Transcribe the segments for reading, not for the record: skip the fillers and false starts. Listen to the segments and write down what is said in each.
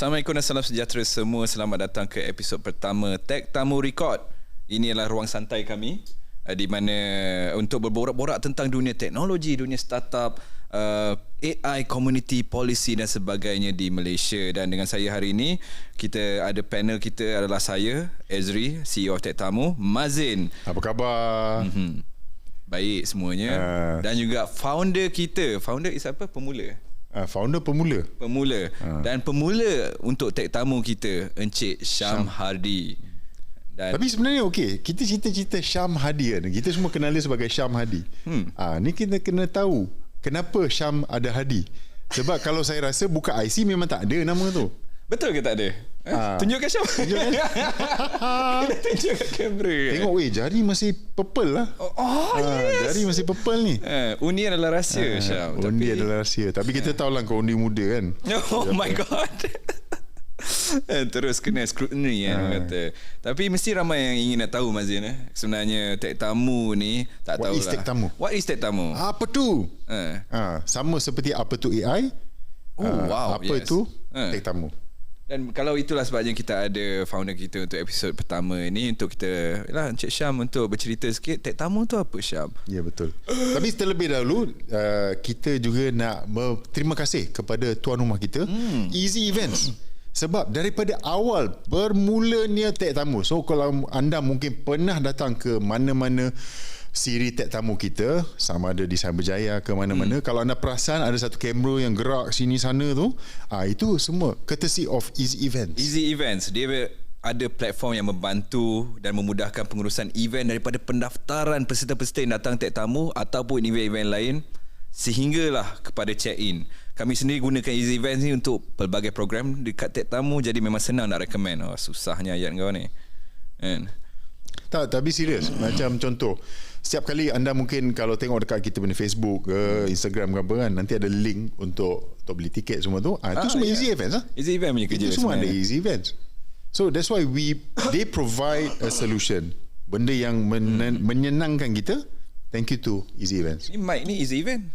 Assalamualaikum dan salam sejahtera semua. Selamat datang ke episod pertama Tech Tamu Record. Ini adalah ruang santai kami di mana untuk berborak-borak tentang dunia teknologi, dunia startup, AI, community, policy dan sebagainya di Malaysia. Dan dengan saya hari ini, kita ada panel kita adalah saya, Ezri, CEO of Tech Tamu, Mazin. Apa khabar? Baik semuanya. Dan juga founder kita. Founder is apa? Pemula. Founder pemula. Dan pemula untuk Tech Tamu kita, Encik Syam Hardi. Dan tapi sebenarnya okey, kita cerita-cerita Syam Hardi kan. Kita semua kenal dia sebagai Syam Hardi. Ni kita kena tahu kenapa Syam ada Hardi. Sebab kalau saya rasa buka IC memang tak ada nama tu. Betul ke tak ada? Tunjukkan Syam. Kita tunjuk kat kamera. Tengok jari masih purple lah. Yes. Jari masih purple ni. Undi adalah rahsia, Syam. Undi adalah rahsia. Tapi kita tahulah kau undi muda kan. Oh my god. Terus kena scrutiny kan kata. Tapi mesti ramai yang ingin nak tahu Mazin sebenarnya Tech Tamu ni tak tahu lah. What is Tech Tamu? What is Tech Tamu? Apa tu? Sama seperti apa tu AI. Apa tu Tech Tamu. Dan kalau itulah sebabnya kita ada founder kita untuk episod pertama ini, untuk kita Encik Syam untuk bercerita sikit Tech Tamu tu apa, Syam? Ya, betul. Tapi terlebih dahulu kita juga nak berterima kasih kepada tuan rumah kita, Easy Events. Sebab daripada awal bermulanya Tech Tamu. So kalau anda mungkin pernah datang ke mana-mana siri Tech Tamu kita, sama ada di Cyberjaya ke mana-mana, kalau anda perasan ada satu kamera yang gerak sini sana tu, itu semua courtesy of Easy Events. Easy Events, dia ada platform yang membantu dan memudahkan pengurusan event daripada pendaftaran peserta-peserta yang datang Tech Tamu ataupun event-event lain sehinggalah kepada check-in. Kami sendiri gunakan Easy Events ni untuk pelbagai program dekat Tech Tamu, jadi memang senang nak recommend. Susahnya ayat kau ni. Tak, tapi serius. Macam contoh, setiap kali anda mungkin kalau tengok dekat kita punya Facebook ke Instagram ke apa kan, nanti ada link untuk beli tiket semua tu. Itu semua Easy Events lah. Easy Events punya kerja. Itu semua ada Easy Events. So that's why they provide a solution. Benda yang menyenangkan kita. Thank you to Easy Events. Ni mic ni Easy Event.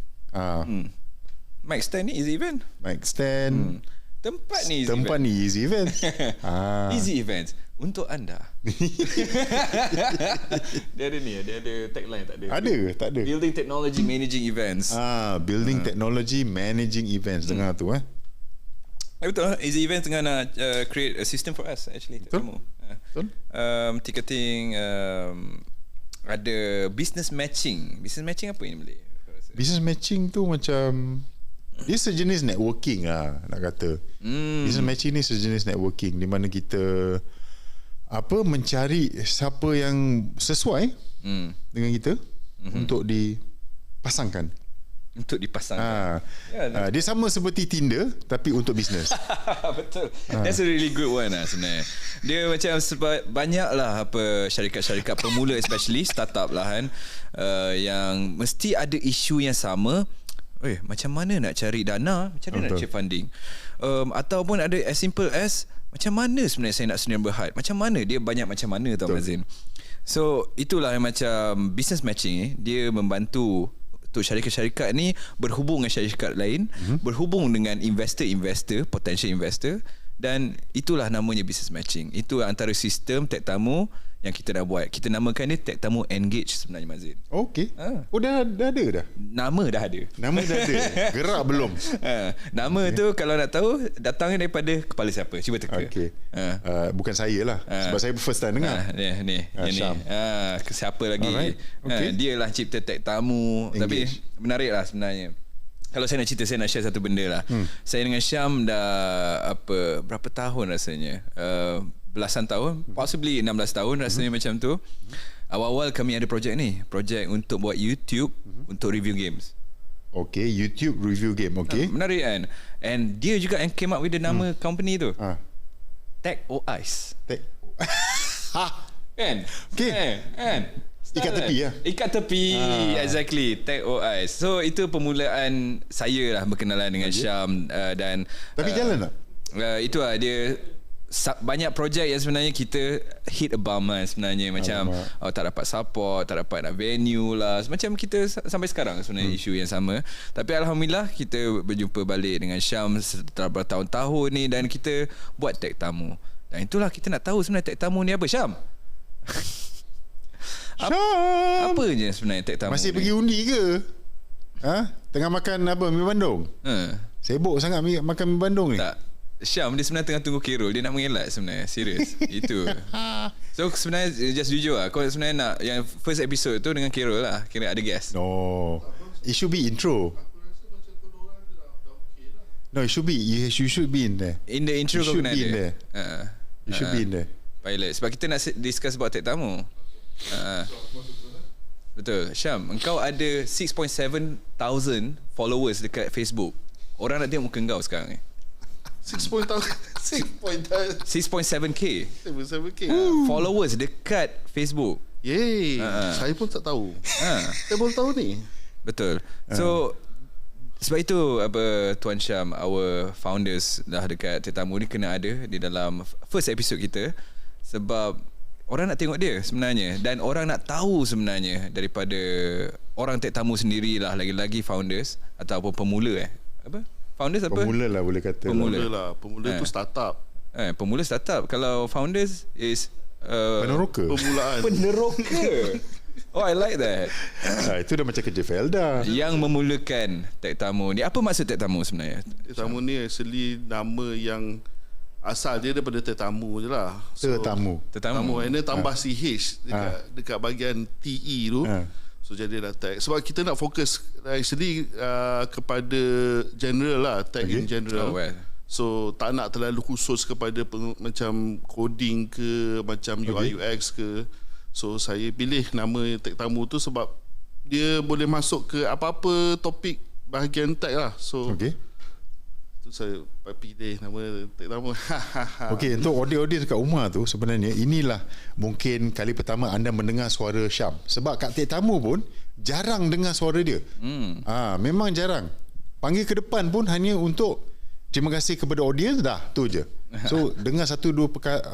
Mic stand ni Easy Event. Mic stand. Tempat ni Easy Event. Easy Events untuk anda. Dia ada tagline tak ada? Tak ada. Building Technology Managing Events. Building Technology Managing Events. Dengar tu Betul. Easy Events tengah nak create a system for us actually. Betul. Ticketing, ada business matching. Business matching apa ini boleh? Business matching tu macam dia sejenis networking lah nak kata. Business matching ni sejenis networking di mana kita mencari siapa yang sesuai dengan kita untuk dipasangkan. Dia sama seperti Tinder tapi untuk bisnes. Betul. That's a really good one sebenarnya. Dia macam sebab banyaklah syarikat-syarikat pemula, especially startup lah kan, yang mesti ada isu yang sama. Macam mana nak cari dana, macam mana nak cari funding, ataupun ada as simple as macam mana sebenarnya saya nak sendirian berhad, macam mana, dia banyak macam mana tau Mazin. So itulah yang macam business matching dia membantu untuk syarikat-syarikat ni berhubung dengan syarikat lain, berhubung dengan investor, potential investor, dan itulah namanya business matching. Itu antara sistem Tech Tamu yang kita dah buat. Kita namakan dia Tech Tamu Engage sebenarnya, Mazin. Okey. Dah ada dah. Nama dah ada. Gerak belum? Nama tu kalau nak tahu datangnya daripada kepala siapa? Cuba teka. Okey. Bukan saya lah. Sebab saya first time dengar. Ni. Siapa lagi? Dia lah cipta Tech Tamu. Engage. Tapi menarik lah sebenarnya. Kalau saya nak cerita, saya nak share satu benda lah. Saya dengan Syam dah berapa tahun rasanya? Belasan tahun, possibly 16 tahun rasanya macam tu. Awal-awal kami ada projek ni, projek untuk buat YouTube untuk review games. Okay, YouTube review game. Okay, menarik kan? And dia juga yang came up with the nama company tu, Tech OIs. Kan? Okay. Kan? Ikat tepi lah. Ikat tepi. Exactly. Tech OIs. So itu permulaan saya lah berkenalan dengan Syam. Dan tapi jalan tak? Itu lah dia banyak projek yang sebenarnya kita hit a bum lah sebenarnya. Macam tak dapat support, tak dapat nak venue lah. Macam kita sampai sekarang sebenarnya isu yang sama. Tapi Alhamdulillah kita berjumpa balik dengan Syam setelah bertahun-tahun ni, dan kita buat tag tamu. Dan itulah kita nak tahu sebenarnya tag tamu ni apa, Syam? Apa je sebenarnya tag tamu Masih ni? pergi undi ke? Tengah makan apa, mi Bandung? Sibuk sangat makan mi Bandung ni. Tak, Syam dia sebenarnya tengah tunggu Kirul. Dia nak mengelak sebenarnya. Serius. Itu. So sebenarnya just jujur lah, kau sebenarnya nak yang first episode tu dengan Kirul lah, kira ada guest. No, it should be intro. No, it should be. You should be in there. In the intro kau kena ada. You should be in there. Pilot. Sebab kita nak discuss about tag tamu. Betul. Syam, engkau ada 6.7 thousand followers dekat Facebook. Orang nak tengok muka engkau sekarang ni. 6.7k followers dekat Facebook. Yeay, saya pun tak tahu. Saya baru tahu ni. Betul. So sebab itu Tuan Syam, our founders dah dekat tetamu ni kena ada di dalam first episode kita. Sebab orang nak tengok dia sebenarnya, dan orang nak tahu sebenarnya daripada orang tetamu sendirilah, lagi-lagi founders ataupun pemula Founders apa? Pemula lah boleh kata. Pemula tu startup. Pemula startup. Kalau founders is peneroka. Peneroka. Oh, I like that. Itu dah macam kerja Felda. Yang memulakan tag tamu ni. Apa maksud tag tamu sebenarnya? Tag tamu ni actually nama yang asal dia daripada tetamu je lah. Tetamu. And then tambah CH dekat bahagian TE tu. So jadilah tag. Sebab kita nak fokus actually kepada general lah, tag in general. So tak nak terlalu khusus kepada macam coding ke, macam UI UX ke. So saya pilih nama tag tamu tu sebab dia boleh masuk ke apa-apa topik bahagian tag lah. So tu saya pilih nama tag tamu. Okey, untuk audio-audio dekat rumah tu sebenarnya inilah mungkin kali pertama anda mendengar suara Syam. Sebab kat tag tamu pun jarang dengar suara dia. Memang jarang. Panggil ke depan pun hanya untuk terima kasih kepada audience, dah tu je. So dengar satu dua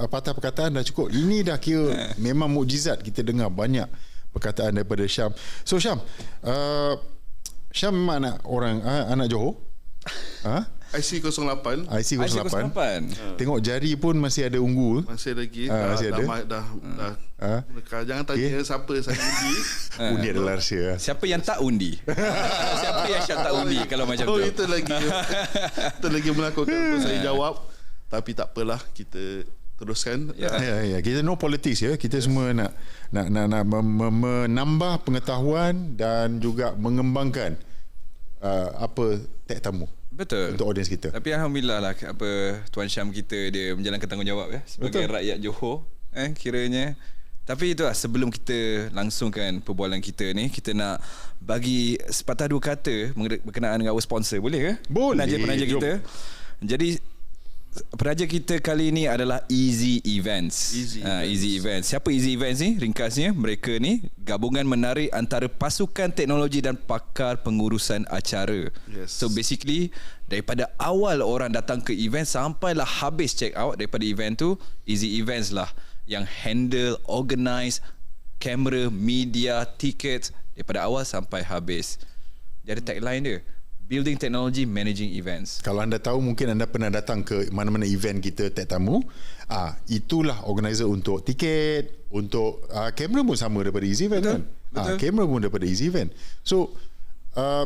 patah perkataan dah cukup. Ini dah kira memang mukjizat kita dengar banyak perkataan daripada Syam. So Syam, Syam memang anak Johor. IC08. Tengok jari pun masih ada ungu. Masih lagi. Masih dah. Jangan tanya siapa saya undi. Undi adalah rahsia. Siapa yang tak undi? Siapa yang tak undi kalau macam tu? Itu lagi melakukan untuk saya jawab. Tapi tak apalah, kita teruskan. Ya. Kita no politics ya. Kita semua nak menambah pengetahuan dan juga mengembangkan tag tamu. Betul. Untuk audiens kita. Tapi alhamdulillah lah Tuan Syam kita dia menjalankan tanggungjawab sebagai rakyat Johor kiranya. Tapi itulah, sebelum kita langsungkan perbualan kita ni, kita nak bagi sepatah dua kata berkenaan dengan our sponsor. Boleh ke? Boleh. Penaja kita. Jadi penaja kita kali ini adalah Easy Events. Easy Events. Siapa Easy Events ni? Ringkasnya, mereka ni gabungan menarik antara pasukan teknologi dan pakar pengurusan acara. So basically, daripada awal orang datang ke event sampailah habis check out daripada event tu, Easy Events lah yang handle, organize, kamera, media, tickets daripada awal sampai habis. Dia ada tagline dia, Building Technology, Managing Events. Kalau anda tahu, mungkin anda pernah datang ke mana-mana event kita tag tamu, itulah organizer untuk tiket, untuk kamera pun sama daripada Easy Event. Betul. Kan? Kamera pun daripada Easy Event. So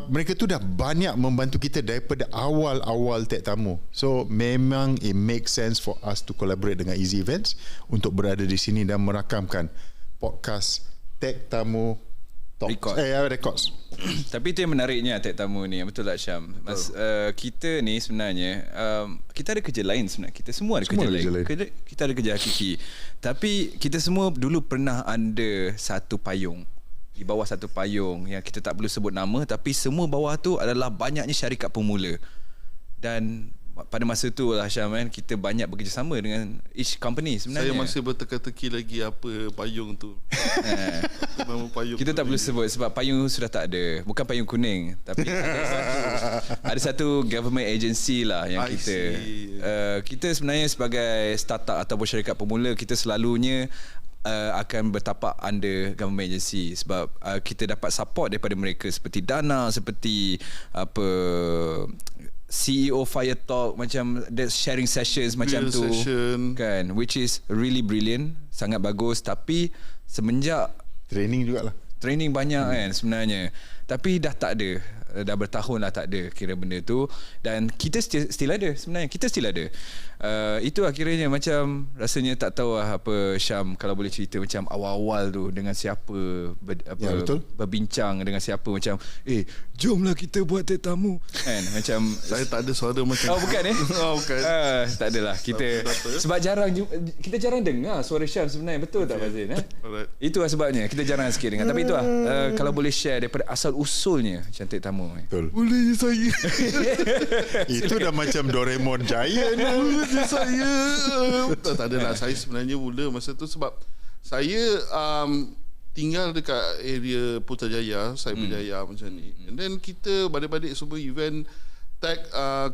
mereka tu dah banyak membantu kita daripada awal-awal tag tamu. So memang it makes sense for us to collaborate dengan Easy Events untuk berada di sini dan merakamkan podcast tag tamu Records. Tapi itu yang menariknya tag tamu ni. Betul tak Syam? Kita ni sebenarnya kita ada kerja lain sebenarnya. Kita semua ada kerja lain. Kita ada kerja hakiki. Tapi kita semua dulu pernah under satu payung. Di bawah satu payung yang kita tak perlu sebut nama, tapi semua bawah tu adalah banyaknya syarikat pemula. Dan pada masa tu lah Syam kan, kita banyak bekerjasama dengan each company sebenarnya. Saya masih berteka-teki lagi apa payung tu. Nama payung kita tak perlu sebut sebab payung sudah tak ada. Bukan payung kuning, tapi ada satu government agency lah yang kita sebenarnya sebagai startup ataupun syarikat pemula, kita selalunya akan bertapak under government agency sebab kita dapat support daripada mereka seperti dana, seperti apa CEO Fire Talk, macam sharing sessions macam tu kan, which is really brilliant, sangat bagus. Tapi semenjak training banyak kan sebenarnya, tapi dah tak ada, dah bertahun lah tak ada kira benda tu. Dan kita still ada sebenarnya, kita still ada. Itu akhirnya macam rasanya tak tahu lah apa Syam, kalau boleh cerita macam awal-awal tu dengan siapa berbincang dengan siapa, macam jomlah kita buat tetamu kan. Macam saya tak ada suara macam bukan bukan. Tak adalah kita sebab kita jarang dengar suara Syam sebenarnya, betul tak Fazil? Itulah sebabnya kita jarang sikit dengar. Tapi itulah kalau boleh share daripada asal usulnya cantik tamu. Betul. Boleh saya. Itu dah macam Doraemon Giant. Saya tak adalah. Saya sebenarnya mula masa tu sebab saya tinggal dekat area Putrajaya, Cyberjaya macam ni. And then kita balik-balik semua event tech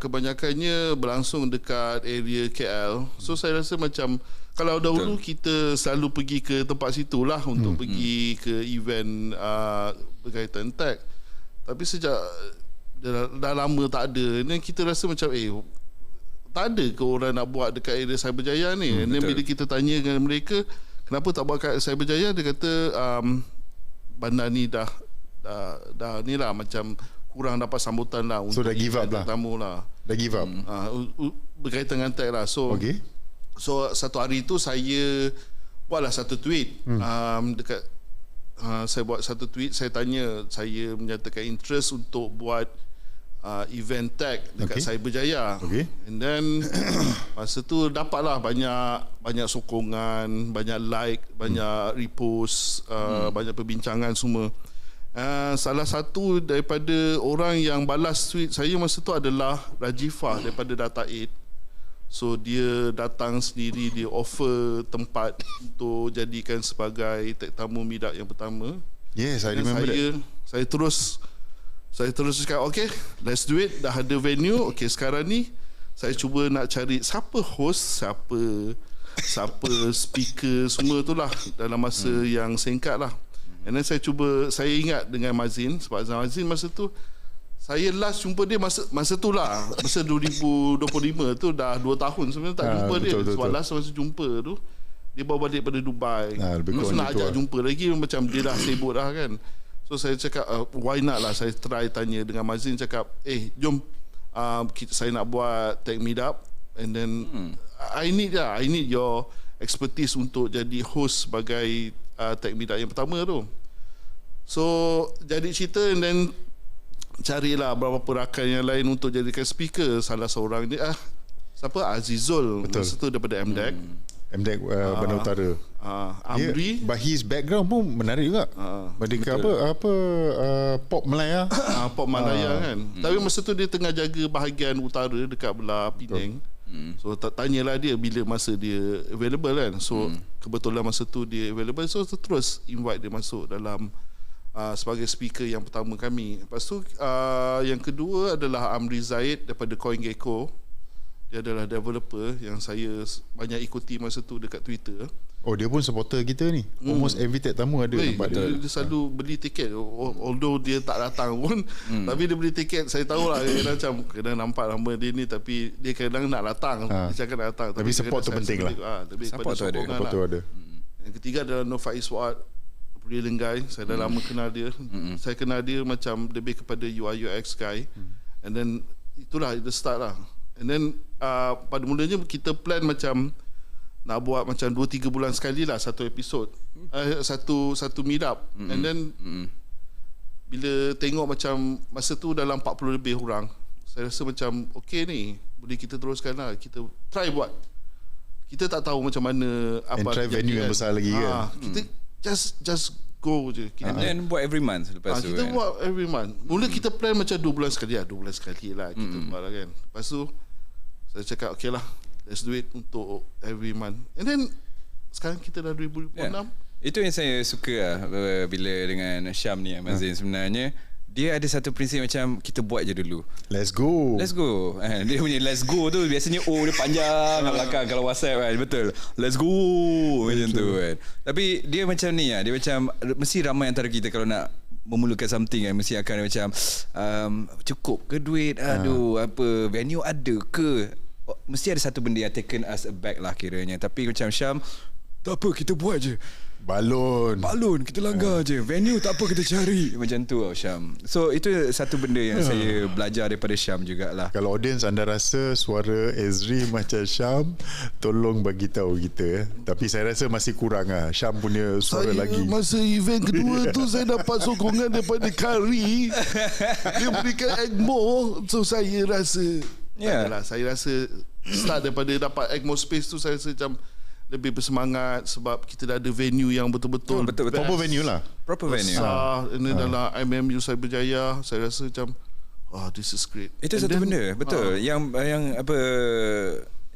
kebanyakannya berlangsung dekat area KL. So saya rasa macam kalau dahulu kita selalu pergi ke tempat situlah untuk pergi ke event berkaitan tech. Tapi sejak dah lama tak ada, dan kita rasa macam tak ada ke orang nak buat dekat area Cyberjaya ni. Dan bila kita tanya dengan mereka kenapa tak buat kat Cyberjaya, dia kata bandar ni dah ni lah macam kurang dapat sambutan lah. So dah give up lah, tamu lah. Dah give up berkaitan dengan tech lah. So satu hari tu saya buatlah satu tweet dekat saya buat satu tweet, saya tanya, saya menyatakan interest untuk buat event tech dekat Cyberjaya. And then masa tu dapatlah banyak sokongan, banyak like, banyak repost, banyak perbincangan semua. Salah satu daripada orang yang balas tweet saya masa tu adalah Rajifah daripada Data 8. So dia datang sendiri, dia offer tempat untuk jadikan sebagai tetamu meetup yang pertama. Yes, I remember that. Saya terus cakap okay, let's do it. Dah ada venue. Okay, sekarang ni saya cuba nak cari siapa host, siapa speaker, semua tu lah dalam masa yang singkat lah. And then saya ingat dengan Mazin, sebab Mazin masa tu saya last jumpa dia masa tu lah, masa 2025 tu dah 2 tahun sebenarnya tak jumpa dia. Sebab last masa jumpa tu dia bawa balik pada Dubai. Terus nak ajak jumpa lagi, macam dia dah sibuk dah kan. So saya cakap why not lah, saya try tanya dengan Mazin, cakap jom saya nak buat tech meetup. And then I need your expertise untuk jadi host sebagai tech meetup yang pertama tu. So jadi cerita, and then carilah beberapa rakan yang lain untuk jadikan speaker. Salah seorang ni siapa, Azizul. Betul. Masa tu daripada MDEC Bandar Utara. Amri, but his background pun menarik juga. Mereka apa pop Malaya. Pop Malaya kan. Tapi masa tu dia tengah jaga bahagian utara dekat belah Penang. So tanyalah dia bila masa dia available kan. So kebetulan masa tu dia available, so terus invite dia masuk dalam sebagai speaker yang pertama kami. Lepas tu yang kedua adalah Amri Zaid daripada CoinGecko. Dia adalah developer yang saya banyak ikuti masa tu dekat Twitter. Oh, dia pun supporter kita ni. Almost every tetamu ada tempat dia selalu beli tiket. Although dia tak datang pun, tapi dia beli tiket. Saya tahu lah dia macam kena nampak nama dia ni, tapi dia kadang nak datang. Dia cakap nak datang, tapi support tu penting lah. Support tu ada. Yang ketiga adalah Nofaiz Wad, brilliant guy. Saya dah lama kenal dia. Saya kenal dia macam lebih kepada UI UX guy. And then itulah the start lah. And then pada mulanya kita plan macam nak buat macam 2-3 bulan sekali lah satu episod, satu meet up. And then bila tengok macam masa tu dalam 40 lebih orang, saya rasa macam okay ni, boleh kita teruskan lah. Kita try buat. Kita tak tahu macam mana apa, and try venue yang besar lagi kan. Kita just go je. And then buat every month lepas tu kita buat every month. Mula kita plan macam 2 bulan sekali lah. 2 bulan sekali lah kita buat lah kan. Lepas tu Saya cakap okay lah, let's do it untuk every month. And then sekarang kita dah 2026. Itu yang saya suka lah bila dengan Syam ni Mazin. Sebenarnya dia ada satu prinsip macam kita buat je dulu. Let's go. Dia punya let's go tu biasanya dia panjang kat belakang kalau WhatsApp kan. Betul. Let's go macam tu kan. Tapi dia macam ni lah. Dia macam mesti ramai antara kita kalau nak memulakan something kan, mesti akan macam cukup ke duit, apa venue ada ke, mesti ada satu benda yang taken us aback lah kiranya. Tapi macam Syam, tak apa kita buat je. Balon kita langgar je. Venue tak apa kita cari. Macam tu lah Syam. So itu satu benda yang saya belajar daripada Syam jugalah. Kalau audience anda rasa suara Ezri macam Syam, tolong bagi tahu kita. Tapi saya rasa masih kurang lah. Syam punya suara saya, lagi. Masa event kedua tu saya dapat sokongan daripada Kari. Dia berikan Egmo. So saya rasa saya rasa start daripada dapat Egmo Space tu, saya rasa macam lebih bersemangat sebab kita dah ada venue yang betul-betul proper venue lah. Proper venue. Ini dalam IMMU Cyberjaya. Saya rasa macam this is great. Itu satu benda betul. Yang apa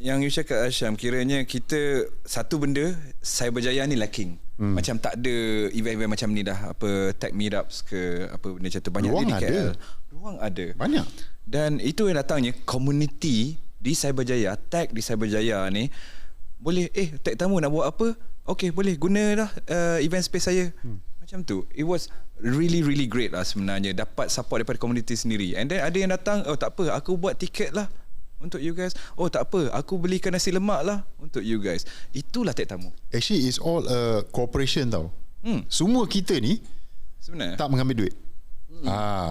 yang you cakap Syam, kiranya kita satu benda Cyberjaya ni lacking. Macam tak ada event-event macam ni dah, apa tech meetups ke apa benda macam tu, banyak Ruang di KL. ada. Ruang ada. Banyak. Dan itu yang datangnya community di Cyberjaya, tech di Cyberjaya ni boleh tech tamu nak buat apa, okay boleh guna dah event space saya. Macam tu. It was really great lah sebenarnya, dapat support daripada community sendiri. And then ada yang datang, tak apa aku buat tiket lah untuk you guys, tak apa aku belikan nasi lemak lah untuk you guys. Itulah tech tamu. Actually it's all a cooperation tau. Semua kita ni sebenarnya tak mengambil duit.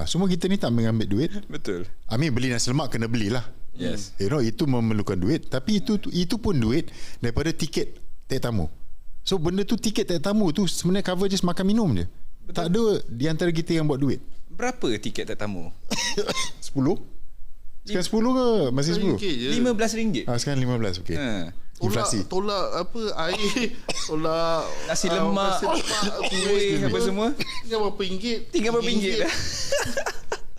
Semua kita ni tak mengambil duit. Betul. Beli nasi lemak kena belilah. Yes. Itu memerlukan duit. Tapi itu pun duit daripada tiket tech tamu. So benda tu, tiket tech tamu tu sebenarnya cover just makan minum je. Betul. Tak ada di antara kita yang buat duit. Berapa tiket tech tamu? 10? Sekarang 10 ke? Masih 10? RM15. Sekarang 15. Okay. Inflasi. Tolak apa air, tolak nasi lemak, kuih apa semua. Tinggal berapa ringgit? RM3 dah.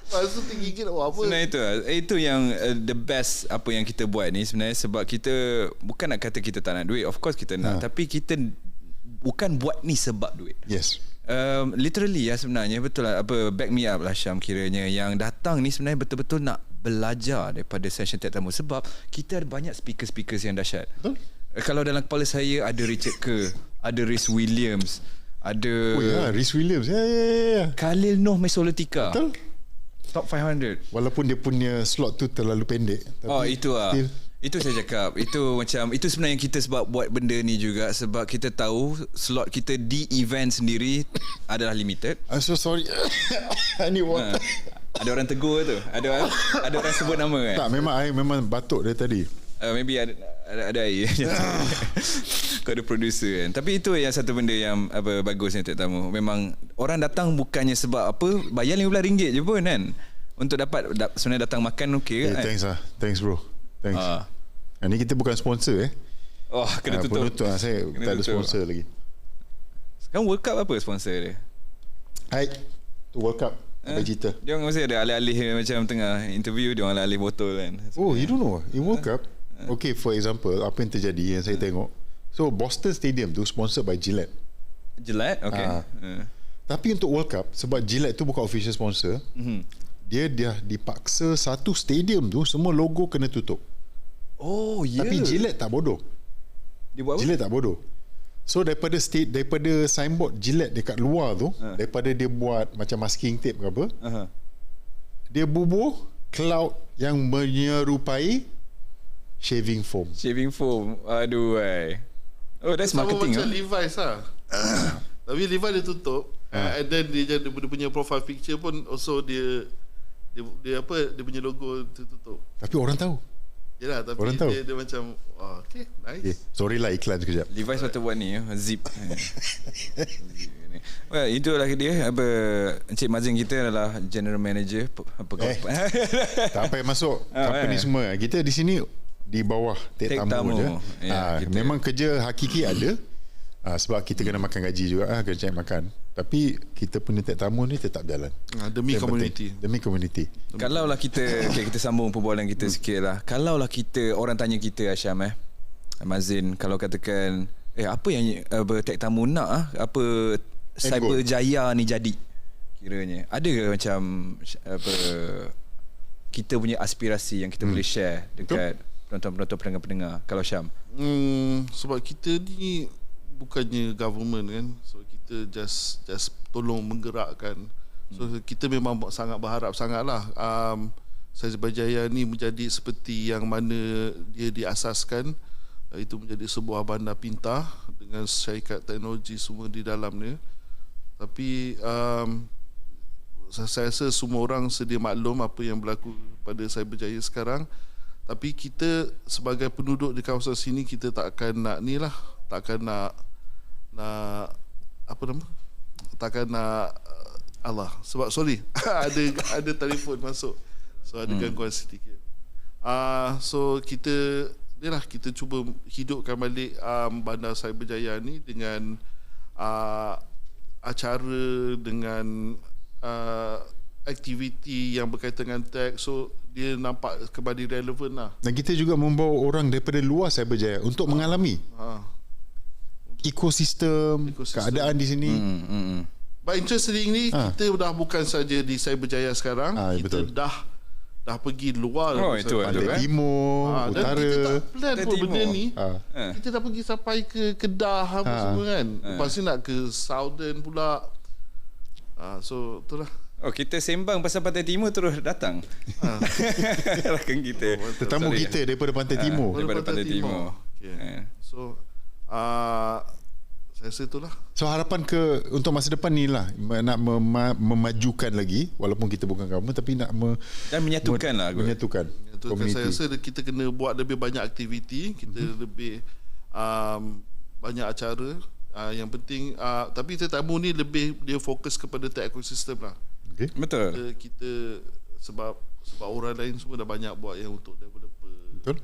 Lepas tu RM3 apa? Sebenarnya itu yang the best apa yang kita buat ni sebenarnya, sebab kita bukan nak kata kita tak nak duit, of course kita nak, tapi kita bukan buat ni sebab duit. Yes. Literally ya sebenarnya, betul lah, apa back me up lah Syam, kiranya yang datang ni sebenarnya betul-betul nak belajar daripada session tech tamu, sebab kita ada banyak speaker yang dahsyat. Betul. Kalau dalam kepala saya ada Richard Kerr, ada Rhys Williams, ada Rhys Williams. Ya. Khalil Noh Mesolotika. Betul. Top 500. Walaupun dia punya slot tu terlalu pendek, tapi itu lah. Itu saya cakap. Itu macam, itu sebenarnya kita sebab buat benda ni juga, sebab kita tahu slot kita di event sendiri adalah limited. I'm so sorry. I need water. Ada orang tegur tu. Ada orang sebut nama kan? Tak, memang batuk dari tadi. Maybe ada air. Kau ada producer kan. Tapi itu yang satu benda yang bagusnya tech tamu. Memang orang datang bukannya sebab apa, bayar RM15 je pun kan, untuk dapat sebenarnya datang makan okey kan. Thanks lah. Thanks bro. Thanks. Ni kita bukan sponsor kena tutup. Saya tak ada sponsor lagi. Sekarang World Cup apa sponsor dia? Tu World Cup cerita. Dia orang mesti ada alih-alih, macam tengah interview dia orang alih botol kan. You don't know in World Cup. Okay, for example, apa yang terjadi yang saya tengok. So Boston Stadium tu sponsored by Gillette. Okay. Tapi untuk World Cup, sebab Gillette tu bukan official sponsor, dia dipaksa satu stadium tu semua logo kena tutup. Tapi Gillette tak bodoh. Dia buat apa? Gillette tak bodoh. So daripada signboard Gillette dekat luar tu, daripada dia buat macam masking tape ke apa, dia bubuh cloud yang menyerupai shaving foam. Aduh. That's marketing. Macam Levi's lah. Tapi Levi's dia tutup. And then dia punya profile picture pun also dia punya logo tutup. Tapi orang tahu. Yalah, tapi orang tahu. Dia macam okay, nice. Sorry lah iklan sekejap. Levi's patut buat ni zip. Well, itulah dia. Encik Mazin kita adalah general manager tak payah masuk company semua. Kita di sini di bawah tech tamu je. Memang kerja hakiki ada. Sebab kita kena makan gaji juga, kena cari makan. Tapi kita punya tetamu ni tetap jalan. Demi community. Demi community. Kalaulah kita kita sambung perbualan kita sikit lah. Kalaulah kita, orang tanya kita Hasham Mazin, kalau katakan apa yang tetamu nak apa Cyberjaya ni jadi, kiranya ada ke macam apa kita punya aspirasi yang kita boleh share dekat penonton-penonton, pendengar-pendengar? Kalau Syam, sebab kita ni bukannya government kan, so kita just tolong menggerakkan. So kita memang sangat berharap sangatlah Cyberjaya ni menjadi seperti yang mana dia diasaskan, itu menjadi sebuah bandar pintar dengan syarikat teknologi semua di dalamnya. Tapi saya rasa semua orang sedia maklum apa yang berlaku pada Cyberjaya sekarang. Tapi kita sebagai penduduk di kawasan sini, kita takkan nak ni lah, takkan nak apa nama, takkan nak Allah, sebab sorry ada telefon masuk, so ada gangguan sedikit. So kita cuba hidupkan balik bandar Cyberjaya ni dengan acara, dengan aktiviti yang berkaitan dengan tech, so dia nampak kembali relevan lah. Dan kita juga membawa orang daripada luar Cyberjaya untuk mengalami ekosistem, keadaan di sini. But interestingly, kita dah bukan saja di Cyberjaya sekarang, kita betul. dah pergi luar, Pantai Timur, Utara. Dan kita tak plan pun benda ni. Kita dah pergi sampai ke Kedah apa semua kan. Lepas ni nak ke Southern pula. So itulah. Kita sembang pasal Pantai Timur terus datang. Rakan kita. Tetamu kita daripada Pantai Timur. Daripada Pantai Timur. Okay. So saya rasa itulah. So harapan untuk masa depan ni lah, nak memajukan lagi, walaupun kita bukan government, tapi nak dan menyatukan lah. Menyatukan community. Saya rasa kita kena buat lebih banyak aktiviti, kita lebih banyak acara. Yang penting tapi tetamu ni lebih dia fokus kepada tech ecosystem lah. Okay. Betul. Kita sebab orang lain semua dah banyak buat yang untuk developer. Betul.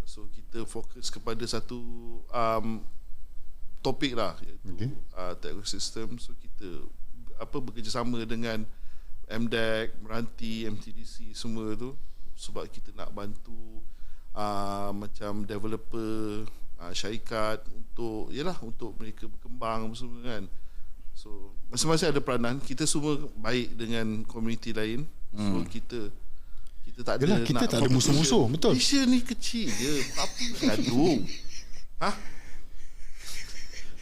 So kita fokus kepada satu topik lah, iaitu tech ecosystem. So kita bekerjasama dengan MDEC, Meranti, MTDC semua tu, sebab kita nak bantu macam developer, syarikat untuk mereka berkembang semua kan. So masing-masing ada peranan. Kita semua baik dengan komuniti lain. So kita tak ada kita tak ada musuh-musuh. Betul. Malaysia ni kecil je, apa gaduh.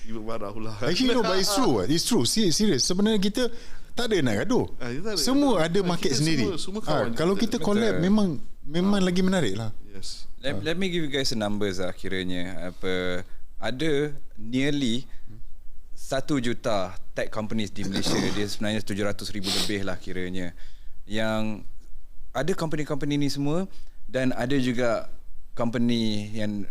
Ibu marah pula. Actually no, but it's true. It's true. Serius. Sebenarnya kita tak ada nak gaduh. Semua ada market sendiri. Semua kalau kita collab, memang lagi menarik lah. Yes. Let me give you guys the numbers lah kiranya. Ada nearly 1 juta tech companies di Malaysia. Dia sebenarnya 700,000 lebih lah kiranya. Yang ada company-company ni semua, dan ada juga company yang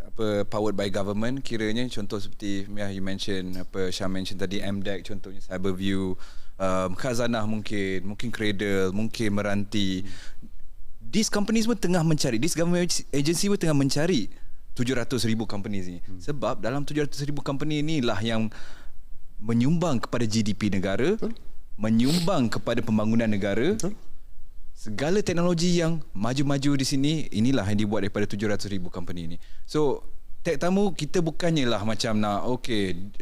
powered by government, kiranya contoh seperti you mention, Syam mention tadi, MDEC contohnya, Cyberview, Khazanah mungkin Cradle, mungkin Meranti. These companies pun tengah mencari, this government agency pun tengah mencari 700,000 companies ni. Sebab dalam 700,000 company ni lah yang menyumbang kepada GDP negara, menyumbang kepada pembangunan negara. Segala teknologi yang maju-maju di sini, inilah yang dibuat daripada 700,000 company ni. So Tech Tamu, kita bukannya lah macam nak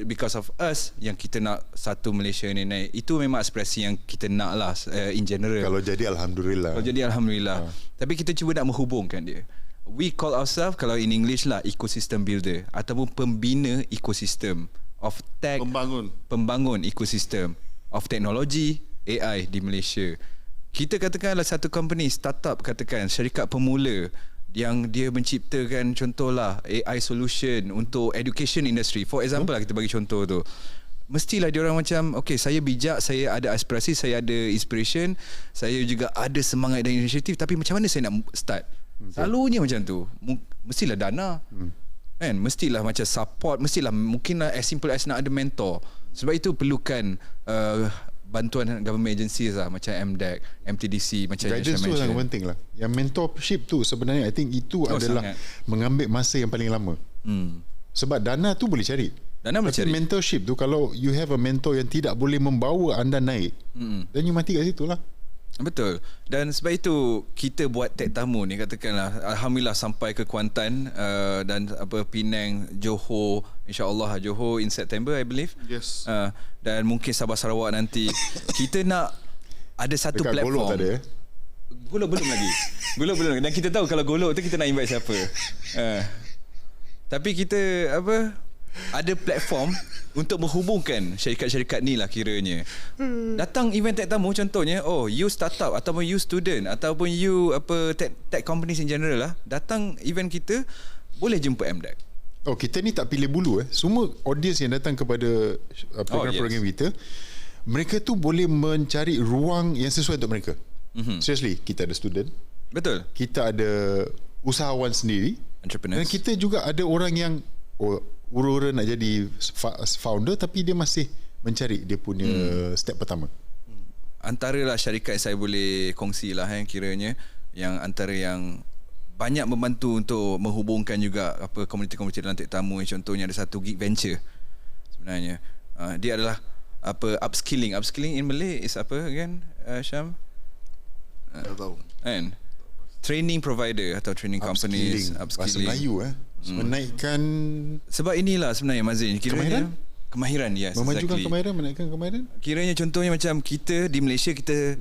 because of us yang kita nak satu Malaysia ni naik. Itu memang aspirasi yang kita nak lah in general. Kalau jadi Alhamdulillah. Tapi kita cuba nak menghubungkan dia. We call ourselves, kalau in English lah, ecosystem builder ataupun pembina ekosistem of tech, pembangun ekosistem of teknologi AI di Malaysia. Kita katakanlah satu company, startup, katakan syarikat pemula yang dia menciptakan contohlah AI solution untuk education industry. For example lah, kita bagi contoh tu. Mestilah diorang macam, saya bijak, saya ada aspirasi, saya ada inspiration, saya juga ada semangat dan inisiatif, tapi macam mana saya nak start? Selalunya macam tu. Mestilah dana. Kan? Mestilah macam support, mestilah mungkinlah as simple as nak ada mentor. Sebab itu perlukan bantuan government agencies lah, macam MDEC, MTDC, macam guidance tu sangat penting lah. Yang mentorship tu sebenarnya I think itu adalah sangat mengambil masa yang paling lama. Sebab dana tu boleh cari. Dan boleh Tapi cari. mentorship tu, kalau you have a mentor yang tidak boleh membawa anda naik, dan you mati kat situ lah. Betul. Dan sebab itu kita buat tag tamu ni, katakanlah alhamdulillah sampai ke Kuantan dan Penang, Johor, insya-Allah Johor in September I believe. Yes. Dan mungkin Sabah Sarawak nanti. Kita nak ada satu Dekat platform. Golok tak ada Golok belum lagi. Golok belum. Dan kita tahu kalau Golok tu kita nak invite siapa. Tapi kita ada platform untuk menghubungkan syarikat-syarikat ni lah kiranya. Datang event tech tamu contohnya, you startup ataupun you student ataupun you tech companies in general lah, datang event kita boleh jumpa MDAC. Kita ni tak pilih bulu Semua audience yang datang kepada program-program kita, mereka tu boleh mencari ruang yang sesuai untuk mereka. Seriously, kita ada student, Betul. kita ada usahawan sendiri, Entrepreneurs. dan kita juga ada orang yang ura-ura nak jadi founder tapi dia masih mencari dia punya step pertama. Antaralah syarikat yang saya boleh kongsi lah kiranya, yang antara yang banyak membantu untuk menghubungkan juga komuniti-komuniti dalam tech tamu. Contohnya ada satu Geek Venture sebenarnya. Dia adalah upskilling in Malay is apa again, Syam? Tak tahu. Kan? Training provider atau training companies, Bahasa Melayu menaikkan sebab inilah sebenarnya Mazin kiranya kemahiran, yes, memajukan exactly. menaikkan kemahiran. Kiranya contohnya macam kita di Malaysia, kita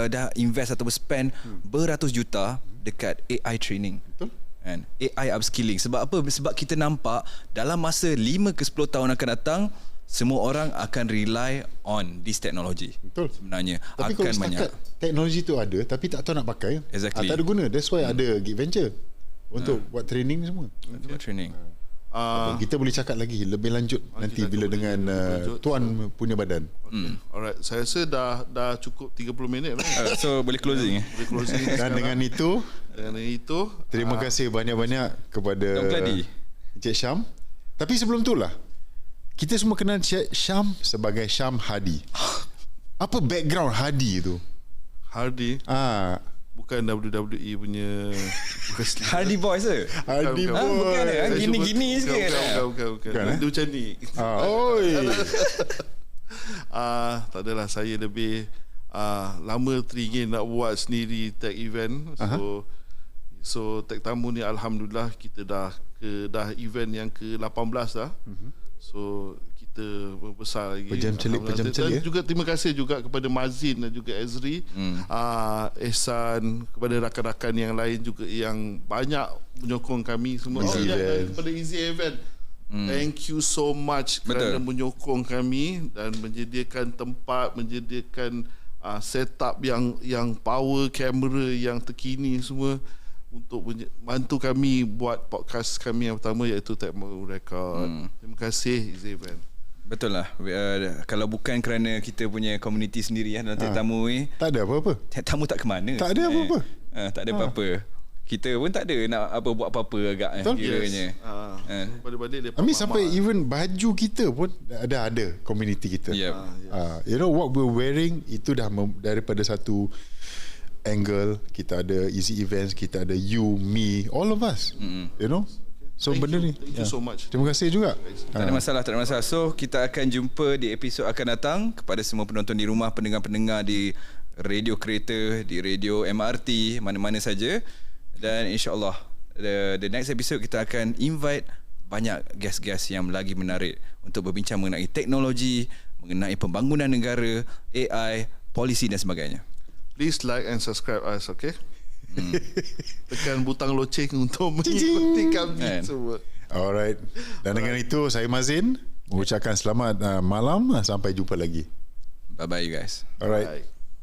dah invest atau spend beratus juta dekat AI training. Betul. Kan? AI upskilling. Sebab apa? Sebab kita nampak dalam masa 5 ke 10 tahun akan datang, semua orang akan rely on this technology. Betul. Sebenarnya Tapi akan kalau banyak. teknologi tu ada tapi tak tahu nak pakai, Exactly. tak ada guna. That's why ada Geek Venture untuk buat training ni semua. Training. Kita boleh cakap lagi lebih lanjut nanti bila dengan tuan punya badan. Alright, saya rasa dah cukup 30 minit lah. So boleh closing. Boleh closing Dan sekarang. dengan itu terima Ah. kasih banyak-banyak kepada Dr. Adi. Encik Syam. Tapi sebelum tu lah, kita semua kenal Encik Syam sebagai Syam Hadi. Apa background Hadi tu? Hardy bukan WWE punya, bukan Hardy Boys ke? Hardy bukan. Boy. Bukan gini-gini sikit. Bukan. Bukan, Dia macam ni. Oi. Tak adalah, saya lebih lama teringin nak buat sendiri tech event. So tech tamu ni alhamdulillah kita dah event yang ke-18 dah. So kita membesar lagi. Pejam celik. Dan juga terima kasih juga kepada Mazin dan juga Ezri, Ehsan, kepada rakan-rakan yang lain juga yang banyak menyokong kami semua. Kepada Easy Event. Thank you so much kerana menyokong kami dan menyediakan tempat, menyediakan setup yang power, kamera yang terkini semua untuk bantu kami buat podcast kami yang pertama, iaitu Tech Tamu Record. Terima kasih Easy Event. Betul lah. Kalau bukan kerana kita punya komuniti sendiri dalam Tech Tamu ni, Tak ada apa-apa. Tech Tamu tak ke mana. Tak ada apa-apa. Tak ada apa-apa. Kita pun tak ada nak buat apa-apa agak kiranya. Balik-balik dia Sampai even baju kita pun ada komuniti kita. Yep. You know what we're wearing, itu dah daripada satu angle. Kita ada Easy Events, kita ada you, me, all of us. You know. So Thank benda you. ni Thank you so much. Terima kasih juga. Tak ada masalah, tak ada masalah. So kita akan jumpa di episod akan datang. Kepada semua penonton di rumah, pendengar-pendengar di radio kereta, di radio MRT, mana-mana saja. Dan insyaAllah the next episode kita akan invite banyak guest-guest yang lagi menarik untuk berbincang mengenai teknologi, mengenai pembangunan negara, AI, polisi dan sebagainya. Please like and subscribe us, okay? Tekan butang loceng untuk mengikuti kami semua. Alright. Dan dengan itu saya Mazin mengucapkan selamat malam, sampai jumpa lagi. Bye-bye you guys. Alright. Bye.